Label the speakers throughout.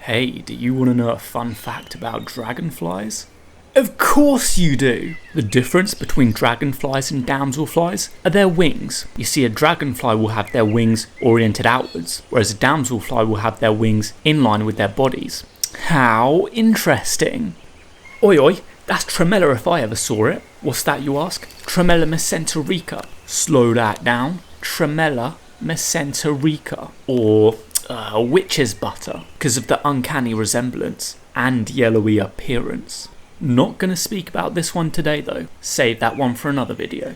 Speaker 1: Hey, do you want to know a fun fact about dragonflies? Of course you do! The difference between dragonflies and damselflies are their wings. You see, a dragonfly will have their wings oriented outwards, whereas a damselfly will have their wings in line with their bodies. How interesting! Oi oi, that's Tremella if I ever saw it. What's that, you ask? Tremella Mesenterica. Slow that down. Tremella Mesenterica. Or witch's butter, because of the uncanny resemblance and yellowy appearance. Not going to speak about this one today though, save that one for another video.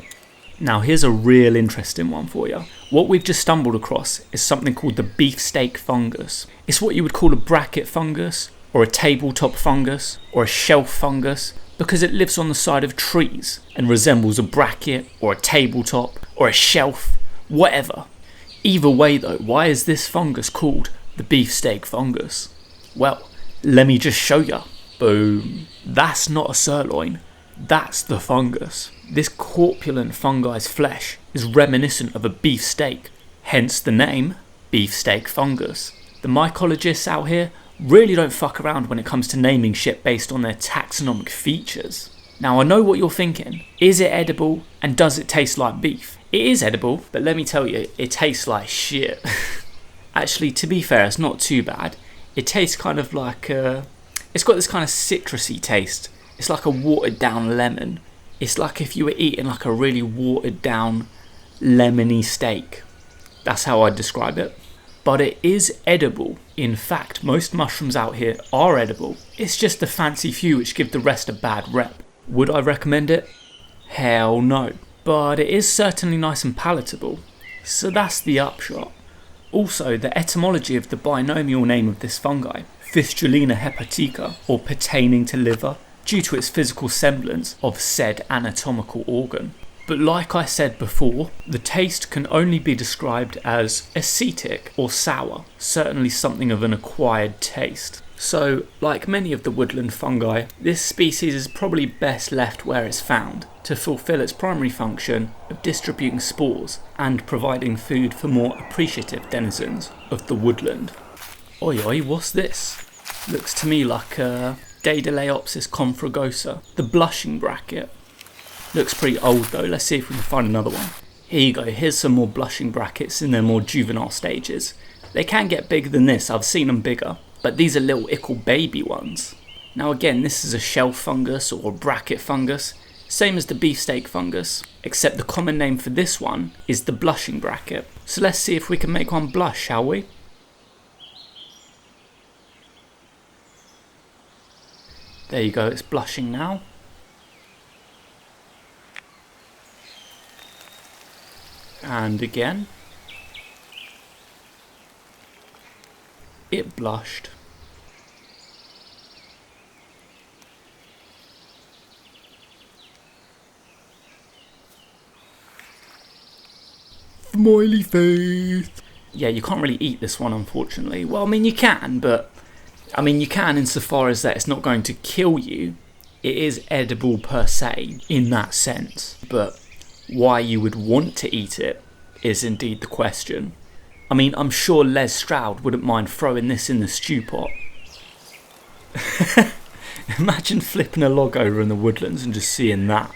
Speaker 1: Now here's a real interesting one for you. What we've just stumbled across is something called the beefsteak fungus. It's what you would call a bracket fungus, or a tabletop fungus, or a shelf fungus, because it lives on the side of trees and resembles a bracket, or a tabletop, or a shelf, whatever. Either way though, why is this fungus called the beefsteak fungus? Well, let me just show ya. Boom. That's not a sirloin, that's the fungus. This corpulent fungi's flesh is reminiscent of a beefsteak, hence the name beefsteak fungus. The mycologists out here really don't fuck around when it comes to naming shit based on their taxonomic features. Now I know what you're thinking, is it edible and does it taste like beef? It is edible, but let me tell you, it tastes like shit. Actually, to be fair, it's not too bad. It tastes kind of like it's got this kind of citrusy taste. It's like a watered down lemon. It's like if you were eating like a really watered down lemony steak. That's how I'd describe it. But it is edible. In fact, most mushrooms out here are edible. It's just the fancy few which give the rest a bad rep. Would I recommend it? Hell no. But it is certainly nice and palatable. So that's the upshot. Also, the etymology of the binomial name of this fungi, Fistulina hepatica, or pertaining to liver, due to its physical semblance of said anatomical organ. But like I said before, the taste can only be described as acetic or sour, certainly something of an acquired taste. So, like many of the woodland fungi, this species is probably best left where it's found, to fulfill its primary function of distributing spores and providing food for more appreciative denizens of the woodland. Oi oi, what's this? Looks to me like a Daedaleopsis confragosa, the blushing bracket. Looks pretty old though, let's see if we can find another one. Here you go, here's some more blushing brackets in their more juvenile stages. They can get bigger than this, I've seen them bigger, but these are little ickle baby ones. Now again, this is a shelf fungus or a bracket fungus, same as the beefsteak fungus, except the common name for this one is the blushing bracket. So let's see if we can make one blush, shall we? There you go, it's blushing now. And again. It blushed. Smiley face. Yeah, you can't really eat this one, unfortunately. Well, I mean, you can, but you can insofar as that it's not going to kill you. It is edible per se, in that sense. But why you would want to eat it is indeed the question. I mean, I'm sure Les Stroud wouldn't mind throwing this in the stew pot. Imagine flipping a log over in the woodlands and just seeing that.